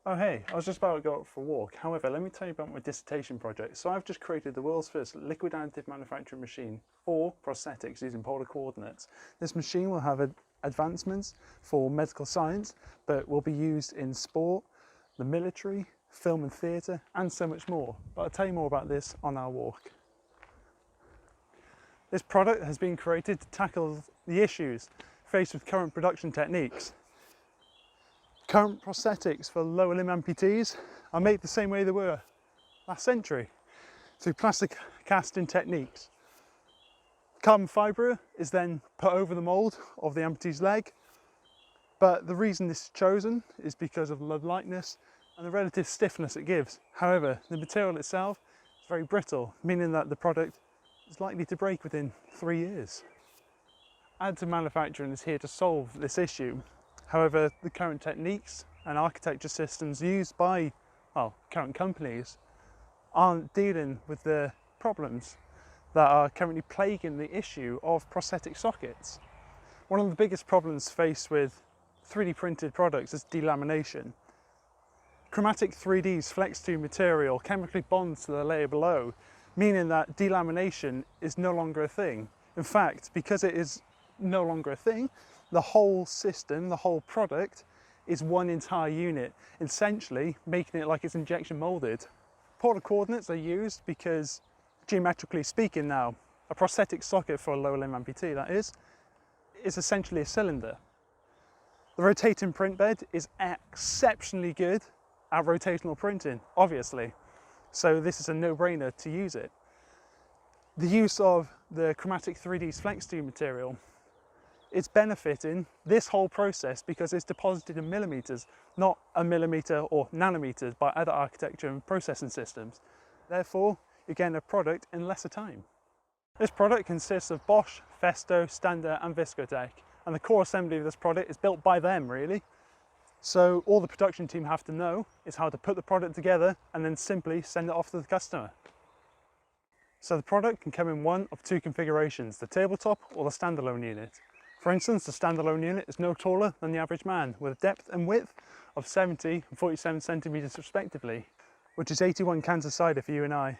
Oh hey, I was just about to go out for a walk. However, let me tell you about my dissertation project. So I've just created the world's first liquid additive manufacturing machine for prosthetics using polar coordinates. This machine will have advancements for medical science, but will be used in sport, the military, film and theatre, and so much more. But I'll tell you more about this on our walk. This product has been created to tackle the issues faced with current production techniques. Current prosthetics for lower limb amputees are made the same way they were last century, through plastic casting techniques. Carbon fibre is then put over the mould of the amputee's leg, but the reason this is chosen is because of the lightness and the relative stiffness it gives. However, the material itself is very brittle, meaning that the product is likely to break within 3 years. Additive manufacturing is here to solve this issue. However, the current techniques and architecture systems used by, current companies aren't dealing with the problems that are currently plaguing the issue of prosthetic sockets. One of the biggest problems faced with 3D printed products is delamination. Chromatic 3D's flex 2 material chemically bonds to the layer below, meaning that delamination is no longer a thing. In fact, because it is no longer a thing, the whole system, the whole product, is one entire unit, essentially making it like it's injection molded. Polar coordinates are used because, geometrically speaking now, a prosthetic socket for a lower limb amputee, that is essentially a cylinder. The rotating print bed is exceptionally good at rotational printing, obviously, so this is a no-brainer to use it. The use of the Chromatic 3D's Flex 2 material, it's benefiting this whole process because it's deposited in millimeters, not a millimeter or nanometers by other architecture and processing systems. Therefore, you're getting a product in lesser time. This product consists of Bosch, Festo, Standard and Viscotech, and the core assembly of this product is built by them really. So all the production team have to know is how to put the product together and then simply send it off to the customer. So the product can come in one of two configurations, the tabletop or the standalone unit. For instance, the standalone unit is no taller than the average man, with a depth and width of 70 and 47 centimeters respectively, which is 81 cans a cider for you and I.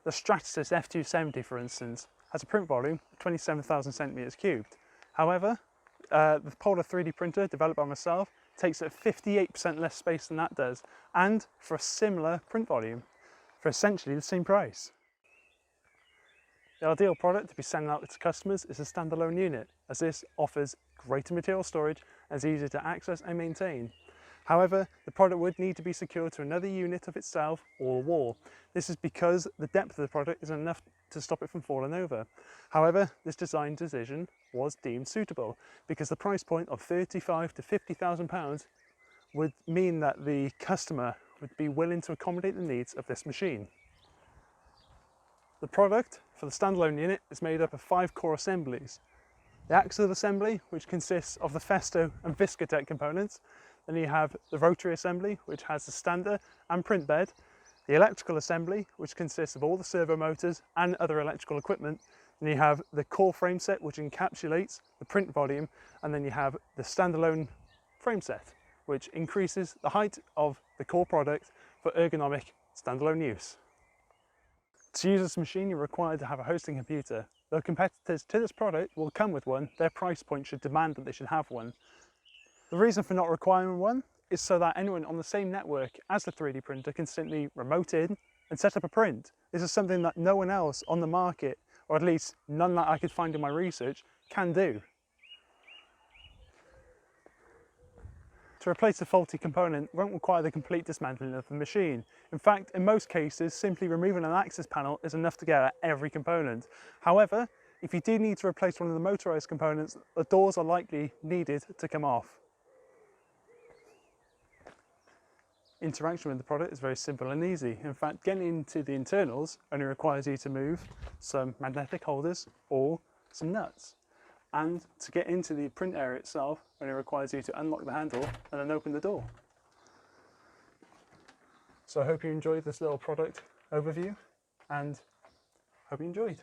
The Stratasys F270, for instance, has a print volume of 27,000 centimeters cubed. However, the Polar 3D printer developed by myself takes up 58% less space than that does, and for a similar print volume, for essentially the same price. The ideal product to be sent out to customers is a standalone unit, as this offers greater material storage and is easier to access and maintain. However, the product would need to be secured to another unit of itself or a wall. This is because the depth of the product is enough to stop it from falling over. However, this design decision was deemed suitable because the price point of £35,000 to £50,000 would mean that the customer would be willing to accommodate the needs of this machine. The product for the standalone unit is made up of 5 core assemblies. The axle assembly, which consists of the Festo and Viscotech components. Then you have the rotary assembly, which has the stander and print bed. The electrical assembly, which consists of all the servo motors and other electrical equipment. Then you have the core frame set, which encapsulates the print volume. And then you have the standalone frame set, which increases the height of the core product for ergonomic standalone use. To use this machine, you're required to have a hosting computer. Though competitors to this product will come with one, their price point should demand that they should have one. The reason for not requiring one is so that anyone on the same network as the 3D printer can simply remote in and set up a print. This is something that no one else on the market, or at least none that I could find in my research, can do. To replace a faulty component won't require the complete dismantling of the machine. In fact, in most cases, simply removing an access panel is enough to get at every component. However, if you do need to replace one of the motorized components, the doors are likely needed to come off. Interaction with the product is very simple and easy. In fact, getting into the internals only requires you to move some magnetic holders or some nuts. And to get into the print area itself only requires you to unlock the handle and then open the door. So I hope you enjoyed this little product overview and hope you enjoyed.